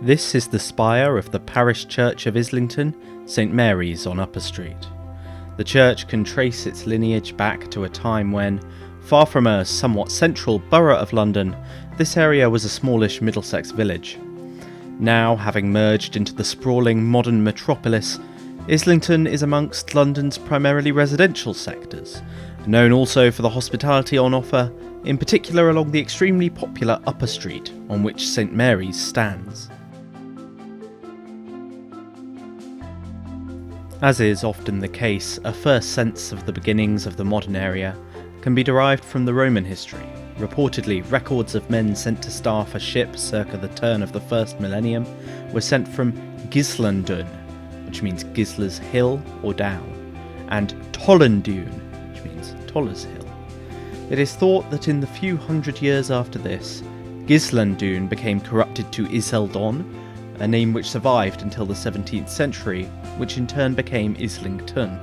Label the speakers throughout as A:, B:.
A: This is the spire of the parish church of Islington, St Mary's on Upper Street. The church can trace its lineage back to a time when, far from a somewhat central borough of London, this area was a smallish Middlesex village. Now, having merged into the sprawling modern metropolis, Islington is amongst London's primarily residential sectors, known also for the hospitality on offer, in particular along the extremely popular Upper Street on which St Mary's stands. As is often the case, a first sense of the beginnings of the modern area can be derived from the Roman history. Reportedly, records of men sent to staff a ship circa the turn of the first millennium were sent from Gislundun, which means Gisler's Hill or Down, and Tollendune, which means Toller's Hill. It is thought that in the few hundred years after this, Gislundun became corrupted to Iseldon, a name which survived until the 17th century, which in turn became Islington.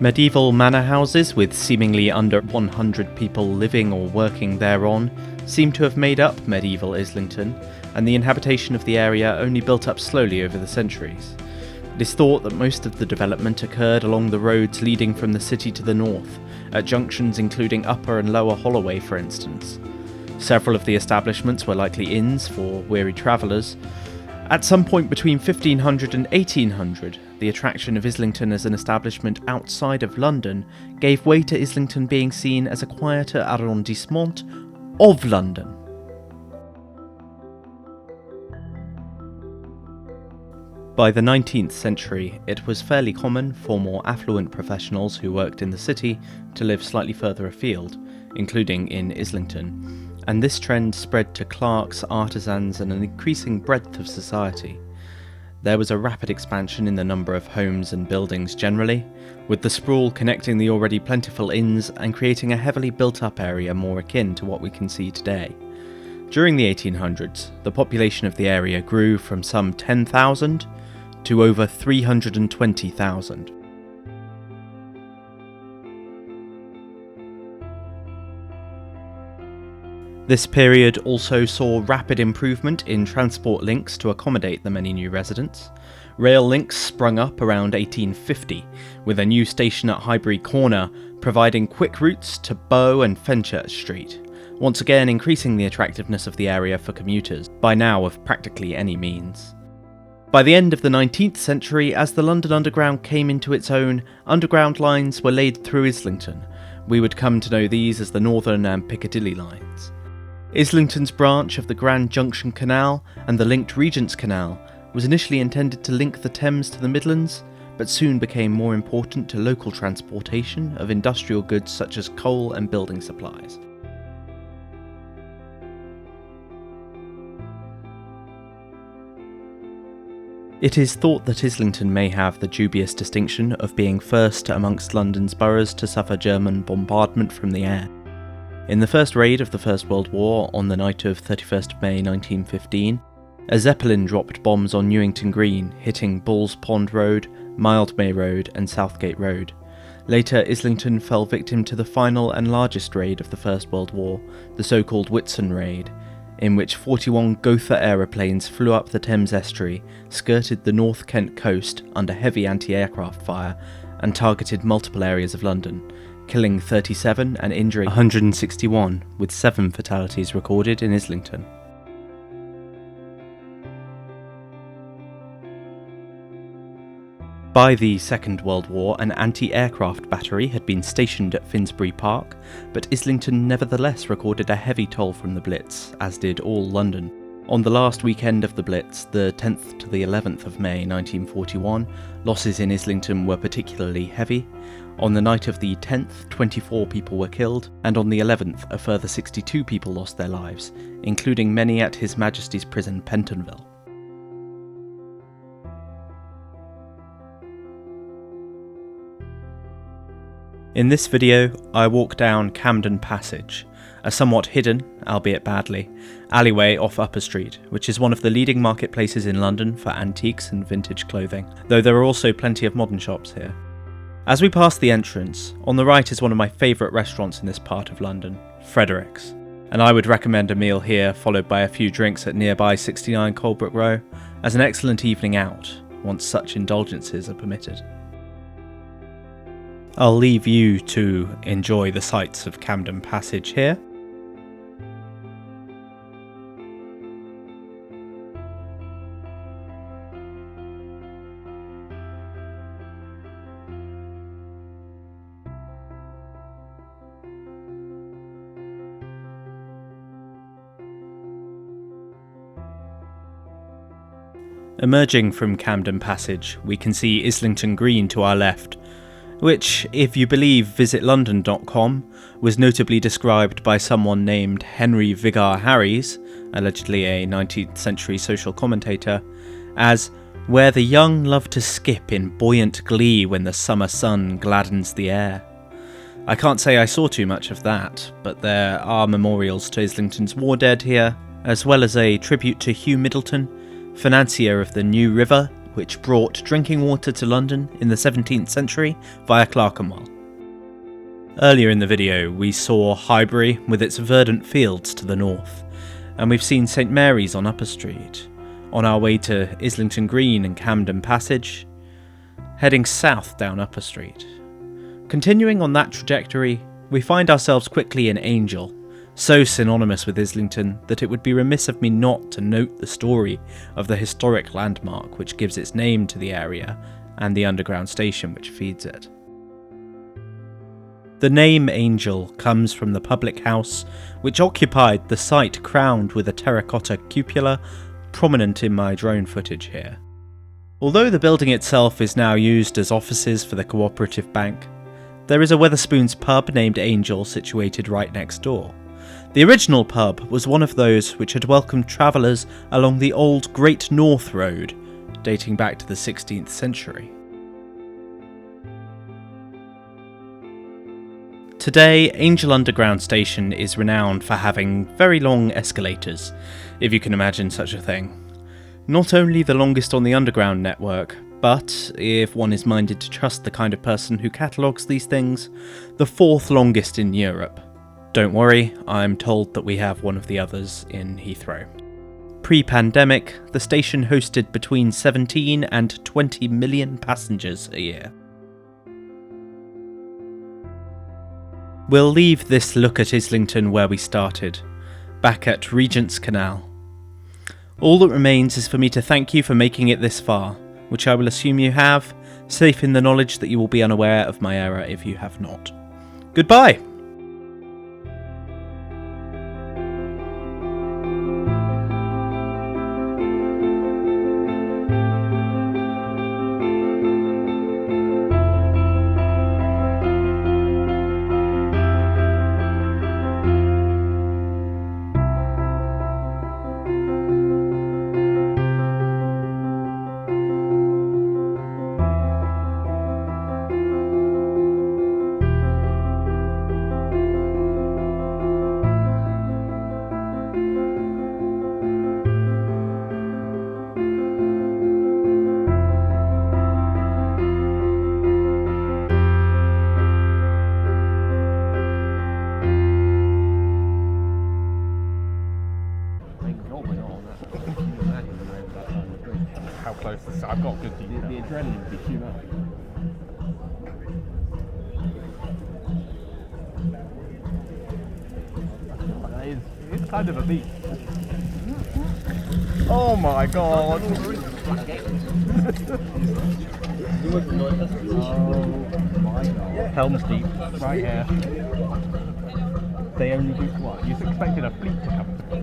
A: Medieval manor houses with seemingly under 100 people living or working thereon seem to have made up medieval Islington, and the inhabitation of the area only built up slowly over the centuries. It is thought that most of the development occurred along the roads leading from the city to the north, at junctions including Upper and Lower Holloway for instance. Several of the establishments were likely inns for weary travellers. At some point between 1500 and 1800, the attraction of Islington as an establishment outside of London gave way to Islington being seen as a quieter arrondissement of London. By the 19th century, it was fairly common for more affluent professionals who worked in the city to live slightly further afield, including in Islington, and this trend spread to clerks, artisans, and an increasing breadth of society. There was a rapid expansion in the number of homes and buildings generally, with the sprawl connecting the already plentiful inns and creating a heavily built-up area more akin to what we can see today. During the 1800s, the population of the area grew from some 10,000 to over 320,000. This period also saw rapid improvement in transport links to accommodate the many new residents. Rail links sprung up around 1850, with a new station at Highbury Corner providing quick routes to Bow and Fenchurch Street, once again increasing the attractiveness of the area for commuters, by now of practically any means. By the end of the 19th century, as the London Underground came into its own, underground lines were laid through Islington. We would come to know these as the Northern and Piccadilly lines. Islington's branch of the Grand Junction Canal and the linked Regent's Canal was initially intended to link the Thames to the Midlands, but soon became more important to local transportation of industrial goods such as coal and building supplies. It is thought that Islington may have the dubious distinction of being first amongst London's boroughs to suffer German bombardment from the air. In the first raid of the First World War, on the night of 31st May 1915, a Zeppelin dropped bombs on Newington Green, hitting Bull's Pond Road, Mildmay Road and Southgate Road. Later, Islington fell victim to the final and largest raid of the First World War, the so-called Whitsun Raid, in which 41 Gotha aeroplanes flew up the Thames estuary, skirted the North Kent coast under heavy anti-aircraft fire, and targeted multiple areas of London, killing 37 and injuring 161, with 7 fatalities recorded in Islington. By the Second World War, an anti-aircraft battery had been stationed at Finsbury Park, but Islington nevertheless recorded a heavy toll from the Blitz, as did all London. On the last weekend of the Blitz, the 10th to the 11th of May 1941, losses in Islington were particularly heavy. On the night of the 10th, 24 people were killed, and on the 11th, a further 62 people lost their lives, including many at His Majesty's Prison, Pentonville. In this video, I walk down Camden Passage, a somewhat hidden, albeit badly, alleyway off Upper Street, which is one of the leading marketplaces in London for antiques and vintage clothing, though there are also plenty of modern shops here. As we pass the entrance, on the right is one of my favourite restaurants in this part of London, Frederick's. and I would recommend a meal here followed by a few drinks at nearby 69 Colebrook Row as an excellent evening out, once such indulgences are permitted. I'll leave you to enjoy the sights of Camden Passage here. Emerging from Camden Passage, we can see Islington Green to our left, which, if you believe visitlondon.com, was notably described by someone named Henry Vigar Harries, allegedly a 19th century social commentator, as where the young love to skip in buoyant glee when the summer sun gladdens the air. I can't say I saw too much of that, but there are memorials to Islington's war dead here, as well as a tribute to Hugh Middleton, financier of the New River, which brought drinking water to London in the 17th century via Clerkenwell. Earlier in the video we saw Highbury with its verdant fields to the north, and we've seen St Mary's on Upper Street, on our way to Islington Green and Camden Passage, heading south down Upper Street. Continuing on that trajectory, we find ourselves quickly in Angel, so synonymous with Islington that it would be remiss of me not to note the story of the historic landmark which gives its name to the area and the underground station which feeds it. The name Angel comes from the public house which occupied the site crowned with a terracotta cupola, prominent in my drone footage here. Although the building itself is now used as offices for the Cooperative Bank, there is a Wetherspoons pub named Angel situated right next door. The original pub was one of those which had welcomed travellers along the old Great North Road, dating back to the 16th century. Today, Angel Underground Station is renowned for having very long escalators, if you can imagine such a thing. Not only the longest on the underground network, but, if one is minded to trust the kind of person who catalogues these things, the fourth longest in Europe. Don't worry, I'm told that we have one of the others in Heathrow. Pre-pandemic, the station hosted between 17 and 20 million passengers a year. We'll leave this look at Islington where we started, back at Regent's Canal. All that remains is for me to thank you for making it this far, which I will assume you have, safe in the knowledge that you will be unaware of my error if you have not. Goodbye!
B: How close this? I've got good detail. The adrenaline would be too much. It's kind of a beat. Oh my god! Oh my god! Helm's Deep, right here. They only do what? You're expecting a fleet to come through.